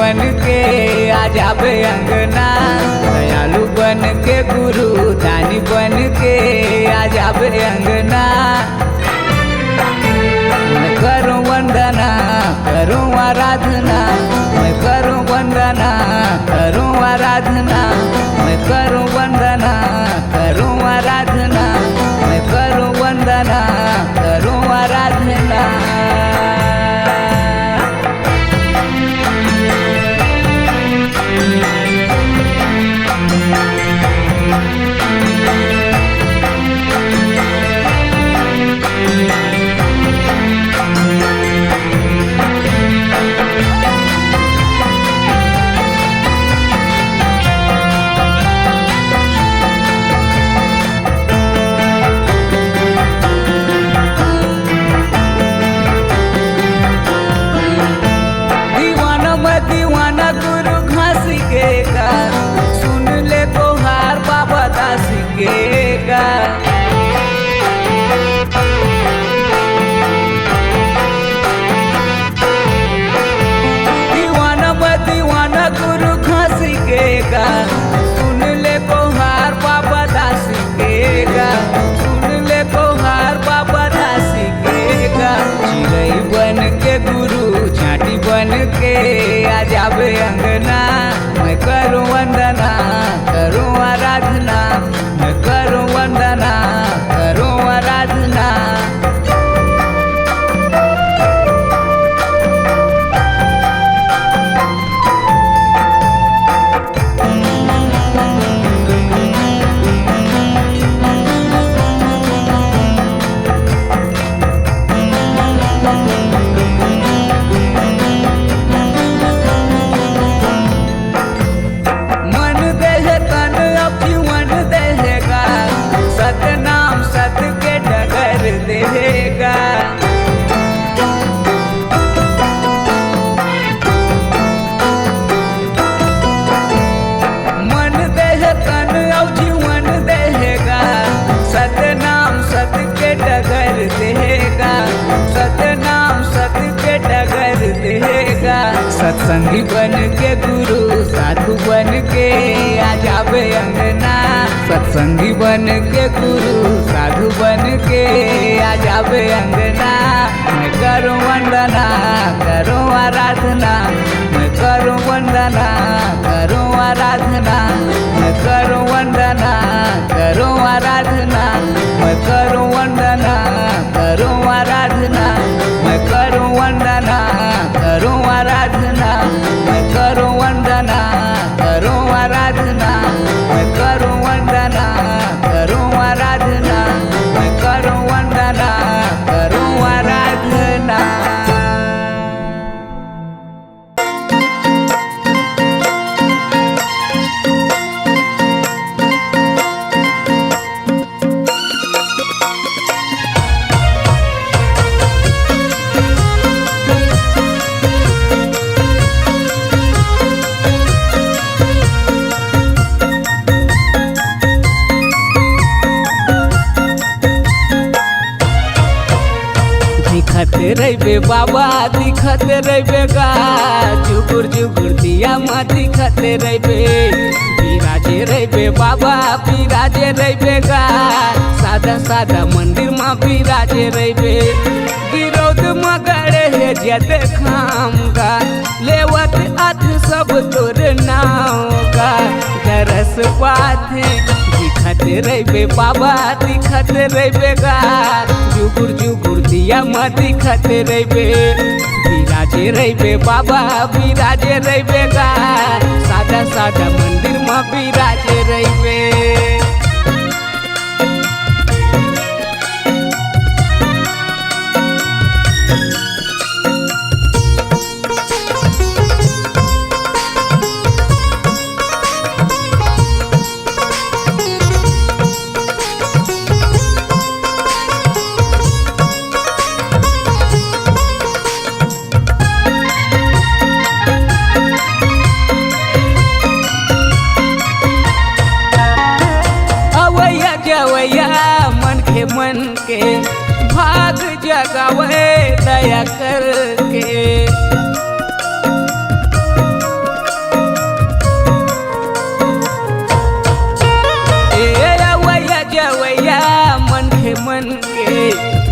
बन के आ जाबे अंगना, दयालु बन के गुरु दानी बन के आ जाबे अंगना। मैं करूं वंदना करूं आराधना, मैं करूं वंदना करूं आराधना, मैं करूं वंदना करूं आराधना, मैं करूं वंदना करूं आराधना। दीवाना गुरु घासी के का, सुन ले तोहार बाबा दासी के का। दीवाना गुरु घासी के का, सुन ले तोहार बाबा दासी के का, सुन ले तोहार बाबा दासी के का। चिड़ै बन के गुरु झांटी बन के आ जाबे अंगना, मैं करूं वंदना करूं आराधना, मैं करूं वंदना करूं आराधना। देगा मन देह तन और जीवन देगा, सत्य नाम सत्य के डगर देगा, सत्य नाम सत्य के डगर देगा। सत्संगी बन के गुरु साधु बन के आ जाबे अंगना, सत्संगी बन के गुरु साधु बन के आ जाबे अंगना। मैं करूं वंदना करूं आराधना, मैं करूं वंदना करूं आराधना, मैं करूं वंदना करूं आराधना, मैं करूं वंदना करूं आराधना, मैं करूं वंदना करूं आराधना, मैं करूं वंदना करूं आराधना, मैं करूं वंदना करूं आराधना, मैं करूं वंदना करूं आराधना। दिखत रहे बाबा दिखत रहे गा, जुगुर जुगुर दिया माँ दिखत रहे, बिराजे रहे बाबा बिराजे रहे गा, सादा सादा मंदिर माँ बिराजे रहे। विरोध मगड़े है जद खामगा, लेवत अथ सब तोर नाव का, दरस पाथे दिखत रहे बाबा दिखत रहे गा, जुगुर जुगुर दिया माँ दिखत रहे, बिराजे रहे बाबा बिराजे रहे गा, सादा सादा मंदिर माँ बिराजे रहे। मन के भाग जगावे दया करके, मन के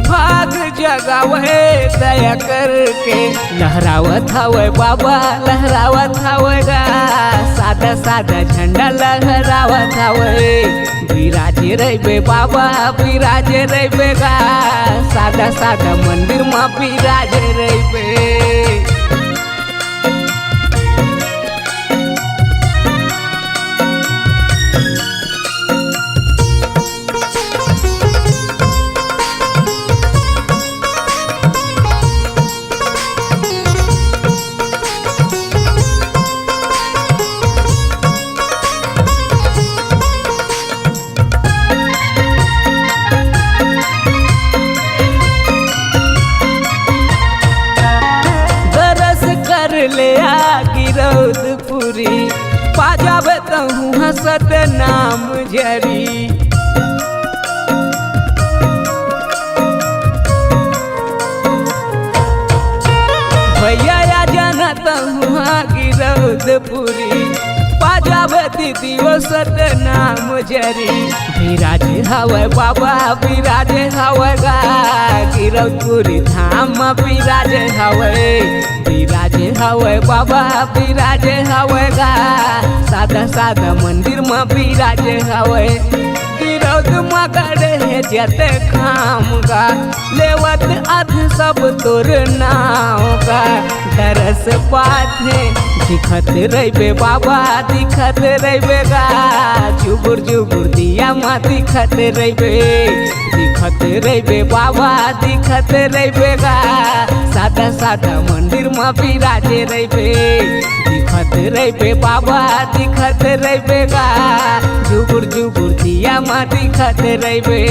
भाग जगावे दया करके। लहरावत हवे बाबा लहरावत हवे गा सादा सादा झंडा लहरावत हवे। बिराजे रहिबे बाबा बिराजे रहिबे गा सादा सादा मंदिर में बिराजे रहिबे। ले आ गिरौदपुरी पाजाबे तहूँ हंसत नाम जरी। भैया जानत हूँ गिरौदपुरी पाजाबे दीदी वसत नाम जरी। बिराजे हवे बाबा बिराजे हवे गा गिरौदपुरी धाम बिराजे हवे। बिराजे हवे बाबा बिराजे हवे गा सादा सादा मंदिर में बिराजे हवे। गिरौद मगड़े जते खाम गा लेवत अध सब तोर नाव का। दरस पाथे दिखत रहिबे बाबा दिखत रहिबे गा जुगुर जुगुर दिया मा दिखत रहिबे। दिखत रहिबे बाबा दिखत रहिबे गा सादा सादा मंदिर में बिराजे रहिबे। दिखत रहिबे बाबा दिखत रहिबे गा जुगुर जुगुर दिया मा दिखत रहिबे।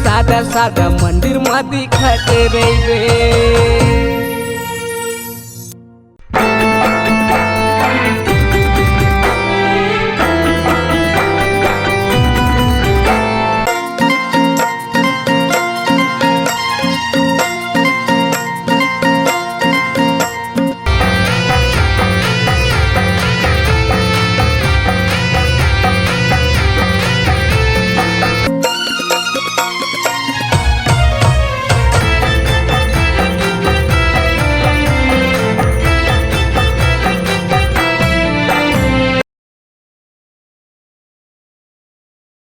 सादा सादा मंदिर में दिखत रहिबे।